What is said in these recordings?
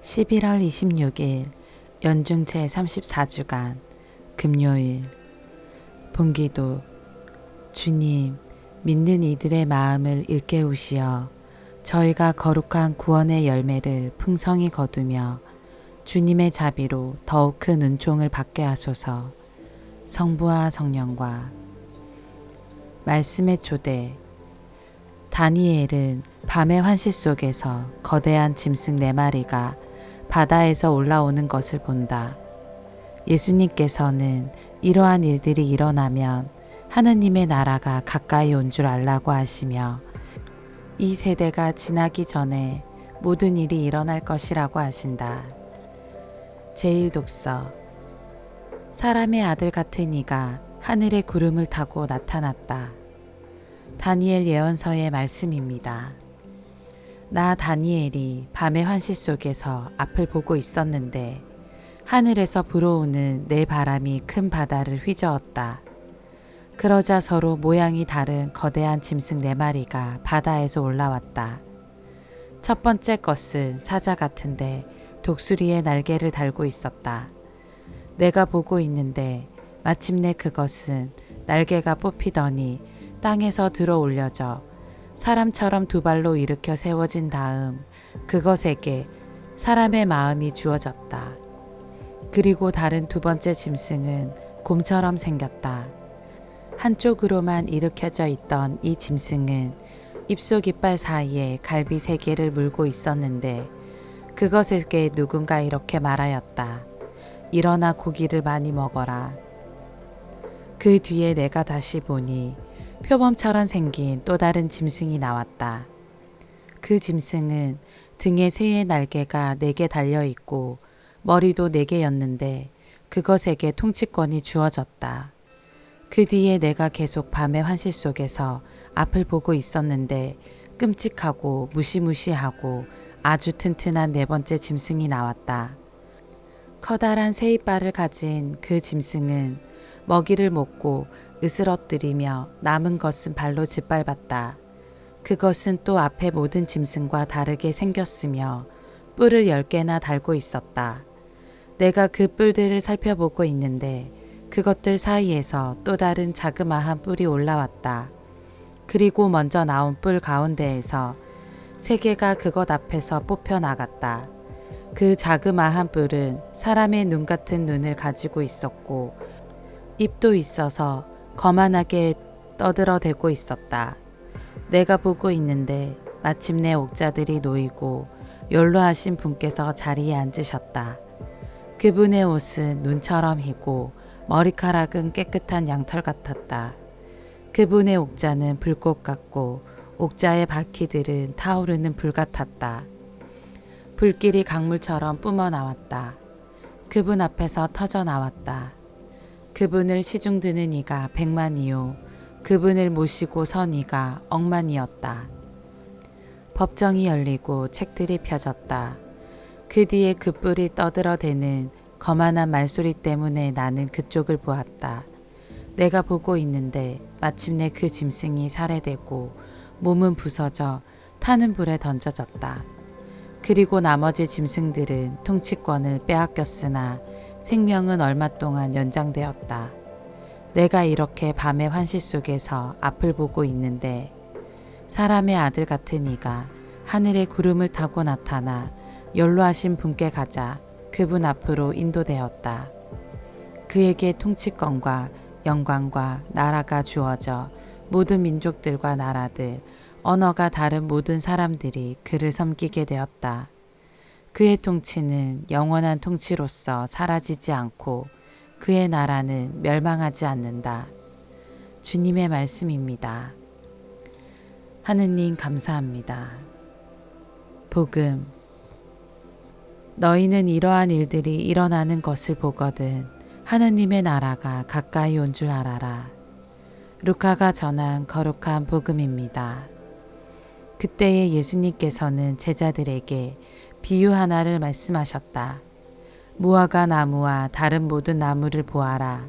11월 26일 연중 제34주간 금요일 본기도 주님, 믿는 이들의 마음을 일깨우시어 저희가 거룩한 구원의 열매를 풍성히 거두며 주님의 자비로 더욱 큰 은총을 받게 하소서. 성부와 성령과 말씀의 초대. 다니엘은 밤의 환시 속에서 거대한 짐승 4마리가 바다에서 올라오는 것을 본다. 예수님께서는 이러한 일들이 일어나면 하느님의 나라가 가까이 온 줄 알라고 하시며 이 세대가 지나기 전에 모든 일이 일어날 것이라고 하신다. 제1독서. 사람의 아들 같은 이가 하늘의 구름을 타고 나타났다. 다니엘 예언서의 말씀입니다. 나 다니엘이 밤의 환시 속에서 앞을 보고 있었는데 하늘에서 불어오는 네 바람이 큰 바다를 휘저었다. 그러자 서로 모양이 다른 거대한 짐승 4마리가 바다에서 올라왔다. 첫 번째 것은 사자 같은데 독수리의 날개를 달고 있었다. 내가 보고 있는데 마침내 그것은 날개가 뽑히더니 땅에서 들어 올려져 사람처럼 2발로 일으켜 세워진 다음 그것에게 사람의 마음이 주어졌다. 그리고 다른 2번째 짐승은 곰처럼 생겼다. 한쪽으로만 일으켜져 있던 이 짐승은 입속 이빨 사이에 갈비 3개를 물고 있었는데 그것에게 누군가 이렇게 말하였다. 일어나 고기를 많이 먹어라. 그 뒤에 내가 다시 보니 표범처럼 생긴 또 다른 짐승이 나왔다. 그 짐승은 등에 새의 날개가 4개 달려있고 머리도 4개였는데 그것에게 통치권이 주어졌다. 그 뒤에 내가 계속 밤의 환시 속에서 앞을 보고 있었는데 끔찍하고 무시무시하고 아주 튼튼한 4번째 짐승이 나왔다. 커다란 새 이빨을 가진 그 짐승은 먹이를 먹고 으스러뜨리며 남은 것은 발로 짓밟았다. 그것은 또 앞의 모든 짐승과 다르게 생겼으며 뿔을 10개나 달고 있었다. 내가 그 뿔들을 살펴보고 있는데 그것들 사이에서 또 다른 자그마한 뿔이 올라왔다. 그리고 먼저 나온 뿔 가운데에서 3개가 그것 앞에서 뽑혀 나갔다. 그 자그마한 뿔은 사람의 눈 같은 눈을 가지고 있었고 입도 있어서 거만하게 떠들어대고 있었다. 내가 보고 있는데 마침내 옥자들이 놓이고 연로하신 분께서 자리에 앉으셨다. 그분의 옷은 눈처럼 희고 머리카락은 깨끗한 양털 같았다. 그분의 옥자는 불꽃 같고 옥자의 바퀴들은 타오르는 불 같았다. 불길이 강물처럼 뿜어 나왔다. 그분 앞에서 터져 나왔다. 그분을 시중드는 이가 100만이요 그분을 모시고 선 이가 10,000,000이었다. 법정이 열리고 책들이 펴졌다. 그 뒤에 그 뿔이 떠들어대는 거만한 말소리 때문에 나는 그쪽을 보았다. 내가 보고 있는데 마침내 그 짐승이 살해되고 몸은 부서져 타는 불에 던져졌다. 그리고 나머지 짐승들은 통치권을 빼앗겼으나 생명은 얼마 동안 연장되었다. 내가 이렇게 밤의 환시 속에서 앞을 보고 있는데 사람의 아들 같은 이가 하늘의 구름을 타고 나타나 연로하신 분께 가자 그분 앞으로 인도되었다. 그에게 통치권과 영광과 나라가 주어져 모든 민족들과 나라들, 언어가 다른 모든 사람들이 그를 섬기게 되었다. 그의 통치는 영원한 통치로서 사라지지 않고 그의 나라는 멸망하지 않는다. 주님의 말씀입니다. 하느님 감사합니다. 복음. 너희는 이러한 일들이 일어나는 것을 보거든 하느님의 나라가 가까이 온 줄 알아라. 루카가 전한 거룩한 복음입니다. 그때에 예수님께서는 제자들에게 비유 하나를 말씀하셨다. 무화과 나무와 다른 모든 나무를 보아라.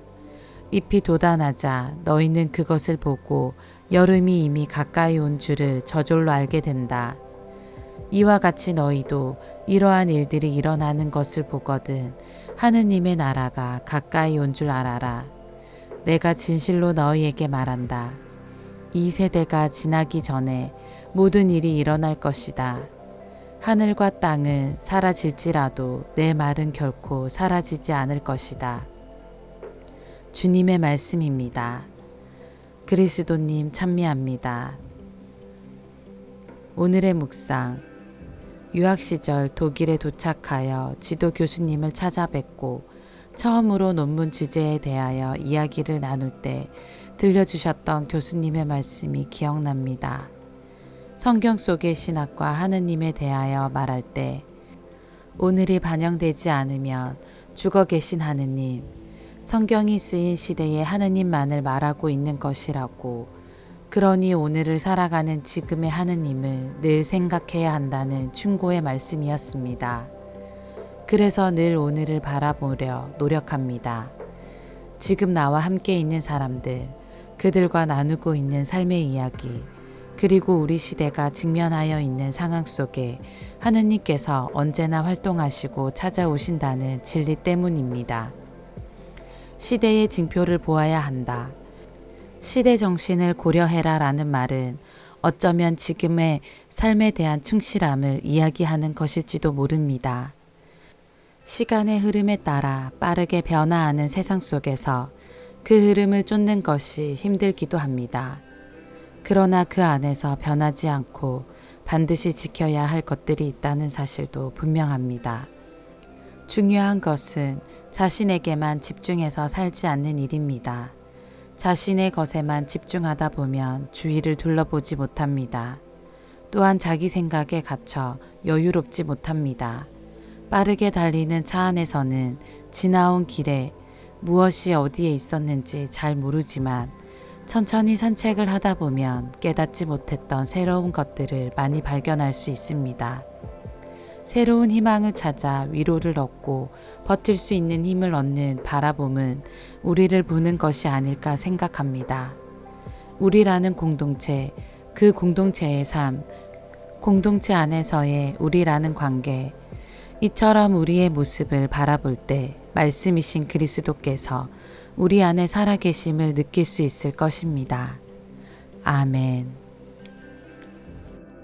잎이 돋아나자 너희는 그것을 보고 여름이 이미 가까이 온 줄을 저절로 알게 된다. 이와 같이 너희도 이러한 일들이 일어나는 것을 보거든 하느님의 나라가 가까이 온 줄 알아라. 내가 진실로 너희에게 말한다. 이 세대가 지나기 전에 모든 일이 일어날 것이다. 하늘과 땅은 사라질지라도 내 말은 결코 사라지지 않을 것이다. 주님의 말씀입니다. 그리스도님 찬미합니다. 오늘의 묵상. 유학 시절 독일에 도착하여 지도 교수님을 찾아뵙고 처음으로 논문 주제에 대하여 이야기를 나눌 때 들려주셨던 교수님의 말씀이 기억납니다. 성경 속의 신학과 하느님에 대하여 말할 때 오늘이 반영되지 않으면 죽어 계신 하느님, 성경이 쓰인 시대의 하느님만을 말하고 있는 것이라고, 그러니 오늘을 살아가는 지금의 하느님을 늘 생각해야 한다는 충고의 말씀이었습니다. 그래서 늘 오늘을 바라보려 노력합니다. 지금 나와 함께 있는 사람들, 그들과 나누고 있는 삶의 이야기, 그리고 우리 시대가 직면하여 있는 상황 속에 하느님께서 언제나 활동하시고 찾아오신다는 진리 때문입니다. 시대의 징표를 보아야 한다. 시대 정신을 고려해라 라는 말은 어쩌면 지금의 삶에 대한 충실함을 이야기하는 것일지도 모릅니다. 시간의 흐름에 따라 빠르게 변화하는 세상 속에서 그 흐름을 쫓는 것이 힘들기도 합니다. 그러나 그 안에서 변하지 않고 반드시 지켜야 할 것들이 있다는 사실도 분명합니다. 중요한 것은 자신에게만 집중해서 살지 않는 일입니다. 자신의 것에만 집중하다 보면 주위를 둘러보지 못합니다. 또한 자기 생각에 갇혀 여유롭지 못합니다. 빠르게 달리는 차 안에서는 지나온 길에 무엇이 어디에 있었는지 잘 모르지만 천천히 산책을 하다 보면 깨닫지 못했던 새로운 것들을 많이 발견할 수 있습니다. 새로운 희망을 찾아 위로를 얻고 버틸 수 있는 힘을 얻는 바라봄은 우리를 보는 것이 아닐까 생각합니다. 우리라는 공동체, 그 공동체의 삶, 공동체 안에서의 우리라는 관계, 이처럼 우리의 모습을 바라볼 때 말씀이신 그리스도께서 우리 안에 살아계심을 느낄 수 있을 것입니다. 아멘.